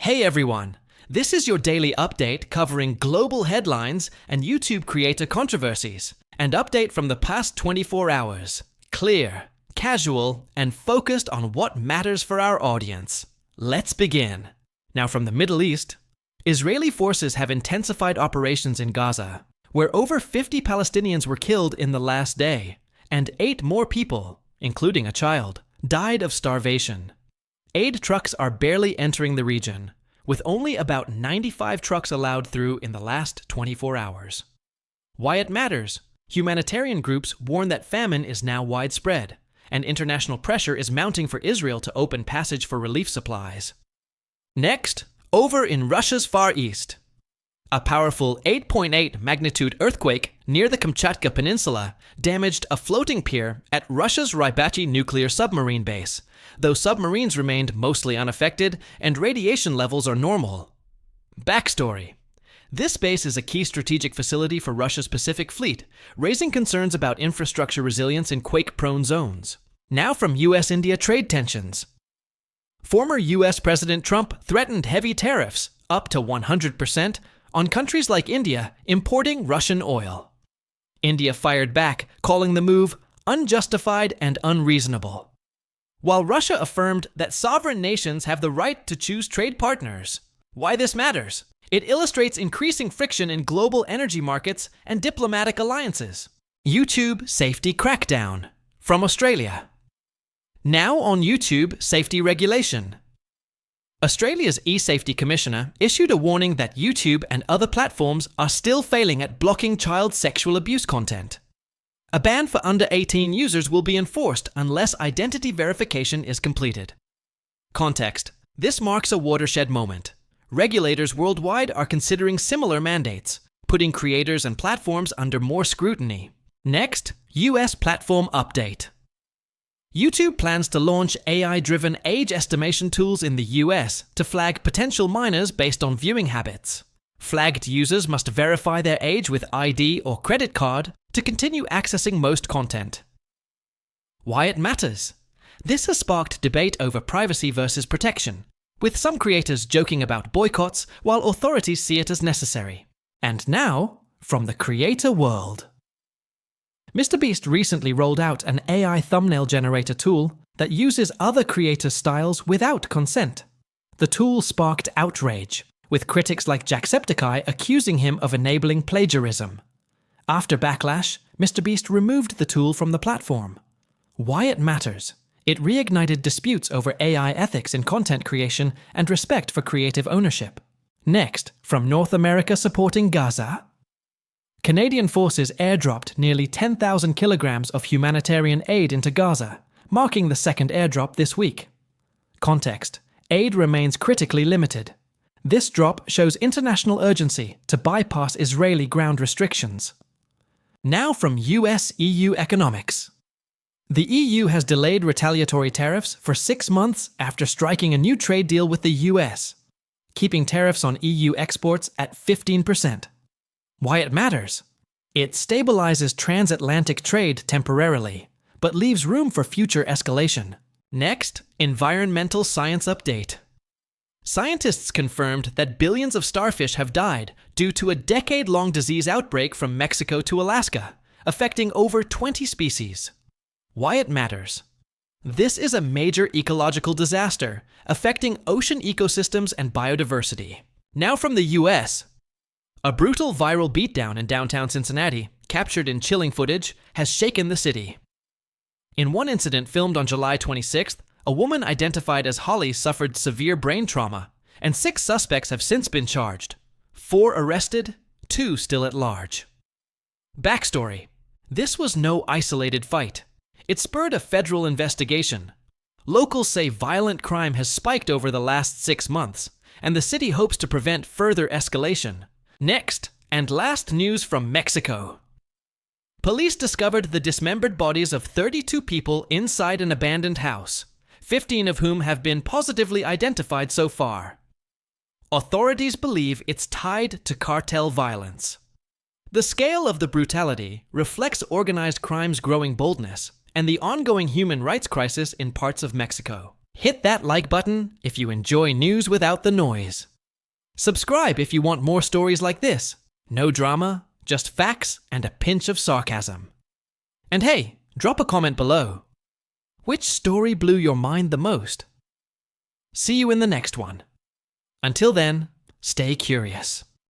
Hey everyone! This is your daily update covering global headlines and YouTube creator controversies. And update from the past 24 hours. Clear, casual, and focused on what matters for our audience. Let's begin. Now from the Middle East, Israeli forces have intensified operations in Gaza, where over 50 Palestinians were killed in the last day, and 8 more people, including a child, died of starvation. Aid trucks are barely entering the region, with only about 95 trucks allowed through in the last 24 hours. Why it matters? Humanitarian groups warn that famine is now widespread, and international pressure is mounting for Israel to open passage for relief supplies. Next, over in Russia's Far East. A powerful 8.8 magnitude earthquake near the Kamchatka Peninsula damaged a floating pier at Russia's Rybachi nuclear submarine base, though submarines remained mostly unaffected and radiation levels are normal. Backstory. This base is a key strategic facility for Russia's Pacific Fleet, raising concerns about infrastructure resilience in quake-prone zones. Now from US-India trade tensions. Former US President Trump threatened heavy tariffs, up to 100%, on countries like India importing Russian oil. India fired back, calling the move unjustified and unreasonable, while Russia affirmed that sovereign nations have the right to choose trade partners. Why this matters? It illustrates increasing friction in global energy markets and diplomatic alliances. YouTube safety crackdown from Australia. Now on YouTube safety regulation. Australia's e-safety commissioner issued a warning that YouTube and other platforms are still failing at blocking child sexual abuse content. A ban for under 18 users will be enforced unless identity verification is completed. Context. This marks a watershed moment. Regulators worldwide are considering similar mandates, putting creators and platforms under more scrutiny. Next, US platform update. YouTube plans to launch AI-driven age estimation tools in the US to flag potential minors based on viewing habits. Flagged users must verify their age with ID or credit card to continue accessing most content. Why it matters? This has sparked debate over privacy versus protection, with some creators joking about boycotts while authorities see it as necessary. And now, from the creator world. MrBeast recently rolled out an AI thumbnail generator tool that uses other creators' styles without consent. The tool sparked outrage, with critics like Jacksepticeye accusing him of enabling plagiarism. After backlash, MrBeast removed the tool from the platform. Why it matters? It reignited disputes over AI ethics in content creation and respect for creative ownership. Next, from North America supporting Gaza. Canadian forces airdropped nearly 10,000 kilograms of humanitarian aid into Gaza, marking the second airdrop this week. Context. Aid remains critically limited. This drop shows international urgency to bypass Israeli ground restrictions. Now from US-EU economics. The EU has delayed retaliatory tariffs for 6 months after striking a new trade deal with the US, keeping tariffs on EU exports at 15%. Why it matters? It stabilizes transatlantic trade temporarily, but leaves room for future escalation. Next, environmental science update. Scientists confirmed that billions of starfish have died due to a decade-long disease outbreak from Mexico to Alaska, affecting over 20 species. Why it matters? This is a major ecological disaster, affecting ocean ecosystems and biodiversity. Now from the US. A brutal viral beatdown in downtown Cincinnati, captured in chilling footage, has shaken the city. In one incident filmed on July 26th, a woman identified as Holly suffered severe brain trauma, and 6 suspects have since been charged. 4 arrested, 2 still at large. Backstory. This was no isolated fight. It spurred a federal investigation. Locals say violent crime has spiked over the last 6 months, and the city hopes to prevent further escalation. Next, and last news from Mexico. Police discovered the dismembered bodies of 32 people inside an abandoned house, 15 of whom have been positively identified so far. Authorities believe it's tied to cartel violence. The scale of the brutality reflects organized crime's growing boldness and the ongoing human rights crisis in parts of Mexico. Hit that like button if you enjoy news without the noise. Subscribe if you want more stories like this. No drama, just facts and a pinch of sarcasm. And hey, drop a comment below. Which story blew your mind the most? See you in the next one. Until then, stay curious.